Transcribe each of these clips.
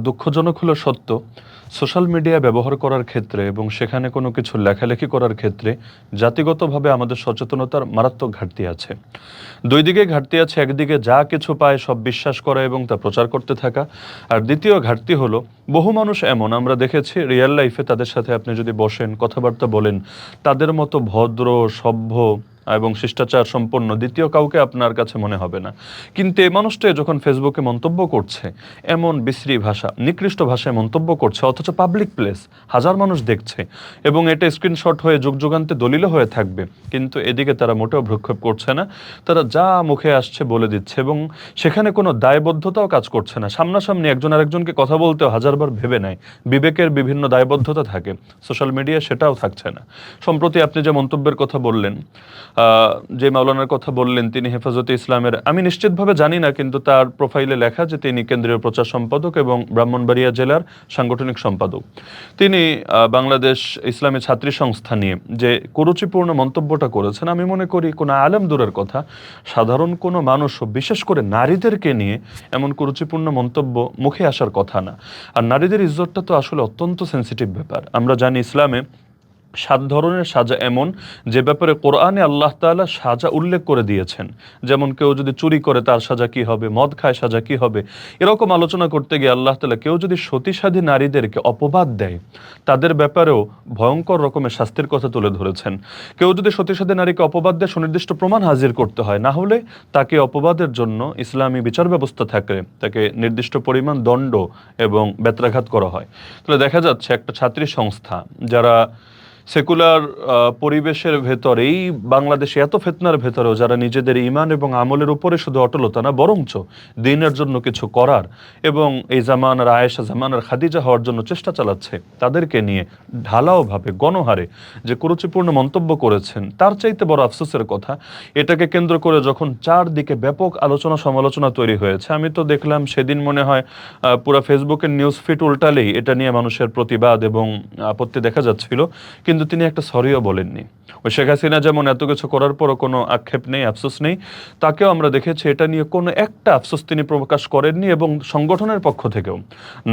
দুঃখজনক হলো সত্য, সোশ্যাল মিডিয়া ব্যবহার করার ক্ষেত্রে এবং সেখানে কোনো কিছু লেখালেখি করার ক্ষেত্রে জাতিগতভাবে আমাদের সচেতনতার মারাত্মক ঘাটতি আছে। দুই দিকে ঘাটতি আছে, একদিকে যা কিছু পায় সব বিশ্বাস করা এবং তা প্রচার করতে থাকা। আর দ্বিতীয় ঘাটতি হলো, বহু মানুষ এমন আমরা দেখেছি রিয়েল লাইফে, তাদের সাথে আপনি যদি বসেন কথাবার্তা বলেন, তাদের মতো ভদ্র, সভ্য এবং শিষ্টাচার সম্পন্ন দ্বিতীয় কাউকে আপনার কাছে মনে হবে না। কিন্তু এই মানুষটা যখন ফেসবুকে মন্তব্য করছে, এমন বিশ্রী ভাষা, নিকৃষ্ট ভাষায় মন্তব্য করছে, অথচ পাবলিক প্লেস, হাজার মানুষ দেখছে এবং এটা স্ক্রিনশট হয়ে যুগ যুগান্তে দলিলও হয়ে থাকবে, কিন্তু এদিকে তারা মোটেও ভ্রুক্ষেপ করছে না। তারা যা মুখে আসছে বলে দিচ্ছে এবং সেখানে কোনো দায়বদ্ধতাও কাজ করছে না। সামনাসামনি একজন আরেকজনকে কথা বলতেও হাজারবার ভেবে নেয়, বিবেকের বিভিন্ন দায়বদ্ধতা থাকে। সোশ্যাল মিডিয়া সেটাও থাকছে না। সম্প্রতি আপনি যে মন্তব্যের কথা বললেন, যে মাওলানার কথা বললেন, তিনি হেফাজতে ইসলামের, আমি নিশ্চিতভাবে জানি না, কিন্তু তার প্রোফাইলে লেখা যে তিনি কেন্দ্রীয় প্রচার সম্পাদক এবং ব্রাহ্মণবাড়িয়া জেলার সাংগঠনিক সম্পাদক। তিনি বাংলাদেশ ইসলামী ছাত্রী সংস্থা নিয়ে যে কুরুচিপূর্ণ মন্তব্যটা করেছেন, আমি মনে করি কোনো আলেম দূরের কথা, সাধারণ কোনো মানুষও, বিশেষ করে নারীদেরকে নিয়ে এমন কুরুচিপূর্ণ মন্তব্য মুখে আসার কথা না। আর নারীদের ইজ্জতটা তো আসলে অত্যন্ত সেন্সিটিভ ব্যাপার। আমরা জানি ইসলামে 7 ধরনের সাজা এমন, যে ব্যাপারে কোরআনে আল্লাহ তাআলা সাজা উল্লেখ করে দিয়েছেন। যেমন কেউ যদি চুরি করে তার সাজা কি হবে, মদ খায় সাজা কি হবে, এরকম আলোচনা করতে গিয়ে আল্লাহ তাআলা কেউ যদি সতীসাধী নারীদেরকে অপবাদ দেয়, তাদের ব্যাপারেও ভয়ঙ্কর রকমের শাস্তির কথা তুলে ধরেছেন। কেউ যদি সতীসাধী নারীকে অপবাদ দেয়, সুনির্দিষ্ট প্রমাণ হাজির করতে হয়, না হলে তাকে অপবাদের জন্য ইসলামী বিচার ব্যবস্থা থাকে, তাকে নির্দিষ্ট পরিমাণ দণ্ড এবং বেত্রাঘাত করা হয়। তাহলে দেখা যাচ্ছে একটা ছাত্রী সংস্থা যারা সেকুলার পরিবেশের ভেতরেই, বাংলাদেশে এত ফিতনার ভেতরেও যারা নিজেদের ঈমান এবং আমলের উপরে শুধু অটলতা না, বরঞ্চ দ্বীনের জন্য কিছু করার এবং এই জামানার আয়েশা, জামানার খাদিজা হওয়ার জন্য চেষ্টা চালাচ্ছে, তাদেরকে নিয়ে ঢালাওভাবে গণহারে যে কুরুচিপূর্ণ মন্তব্য করেছেন, তার চাইতে বড় আফসোসের কথা, এটাকে কেন্দ্র করে যখন চারদিকে ব্যাপক আলোচনা সমালোচনা তৈরি হয়েছে। আমি তো দেখলাম সেদিন মনে হয় পুরো ফেসবুকের নিউজ ফিড উল্টালেই এটা নিয়ে মানুষের প্রতিবাদ এবং আপত্তি দেখা যাচ্ছিল, কিন্তু তিনি একটা সরিও বলেননি। ওই শেখ হাসিনা যেমন এত কিছু করার পরও কোনো আক্ষেপ নেই, আফসোস নেই, তাকেও আমরা দেখেছি এটা নিয়ে কোনো একটা আফসোস তিনি প্রকাশ করেননি, এবং সংগঠনের পক্ষ থেকেও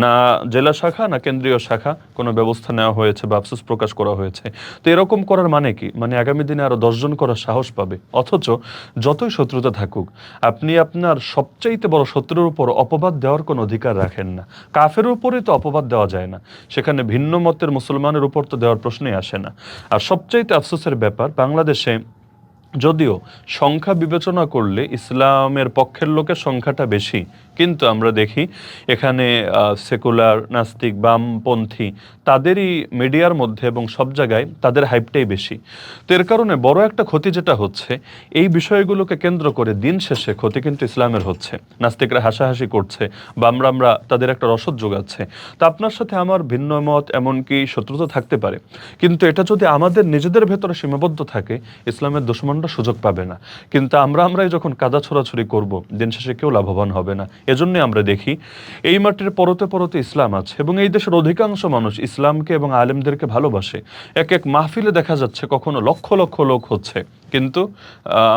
না জেলা শাখা না কেন্দ্রীয় শাখা কোনো ব্যবস্থা নেওয়া হয়েছে বা আফসোস প্রকাশ করা হয়েছে। তো এরকম করার মানে কি? মানে আগামী দিনে আরো 10 জন করার সাহস পাবে। অথচ যতই শত্রুতা থাকুক, আপনি আপনার সবচাইতে বড় শত্রুর উপর অপবাদ দেওয়ার কোনো অধিকার রাখেন না। কাফের উপরে তো অপবাদ দেওয়া যায় না, সেখানে ভিন্ন মতের মুসলমানের উপর তো দেওয়ার প্রশ্নই আসে না। আর সবচাইতে আফসোসের ব্যাপার, বাংলাদেশে যদিও সংখ্যা বিবেচনা করলে ইসলামের পক্ষের লোকের সংখ্যাটা বেশি, কিন্তু আমরা দেখি এখানে সেকুলার, নাস্তিক, বামপন্থী, তাদেরই মিডিয়ার মধ্যে এবং সব জায়গায় তাদের হাইপটাই বেশি। তো এর কারণে বড় একটা ক্ষতি যেটা হচ্ছে, এই বিষয়গুলোকে কেন্দ্র করে দিন শেষে ক্ষতি কিন্তু ইসলামের হচ্ছে। নাস্তিকরা হাসাহাসি করছে, বামরা তাদের একটা রসদ যোগাচ্ছে। তা আপনার সাথে আমার ভিন্ন মত, এমনকি শত্রুতা থাকতে পারে, কিন্তু এটা যদি আমাদের নিজেদের ভেতরে সীমাবদ্ধ থাকে, ইসলামের দুশমনরা সুযোগ পাবে না। কিন্তু আমরাই যখন কাদা ছোড়াছুড়ি করব, দিন শেষে কেউ লাভবান হবে না। এজন্যই আমরা দেখি এই মাটির পরতে পরতে ইসলাম আছে এবং এই দেশের অধিকাংশ মানুষ ইসলামকে এবং আলেমদেরকে ভালোবাসে। এক এক মাহফিলে দেখা যাচ্ছে কখনো লক্ষ লক্ষ লোক হচ্ছে, কিন্তু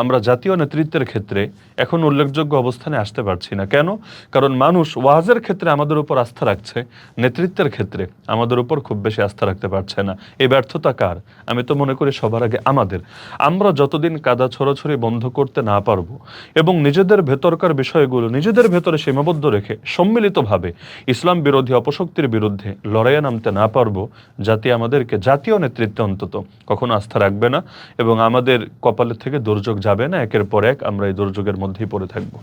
আমরা জাতীয় নেতৃত্বের ক্ষেত্রে এখন উল্লেখযোগ্য অবস্থানে আসতে পারছি না। কেন? কারণ মানুষ ওয়াজের ক্ষেত্রে আমাদের উপর আস্থা রাখছে, নেতৃত্বের ক্ষেত্রে আমাদের উপর খুব বেশি আস্থা রাখতে পারছে না। এই ব্যর্থতা কার? আমি তো মনে করি সবার আগে আমাদের। আমরা যতদিন কাদা ছড়াছড়ি বন্ধ করতে না পারবো এবং নিজেদের ভেতরকার বিষয়গুলো নিজেদের ভেতরে সীমাবদ্ধ রেখে সম্মিলিতভাবে ইসলাম বিরোধী অপশক্তির বিরুদ্ধে লড়াইয়ে নামতে না পারবো, জাতি আমাদেরকে, জাতীয় নেতৃত্বে অন্তত, কখনো আস্থা রাখবে না এবং আমাদের কপালের থেকে দুর্যোগ যাবে না। একের পর এক আমরা এই দুর্যোগের মধ্যেই পড়ে থাকবো।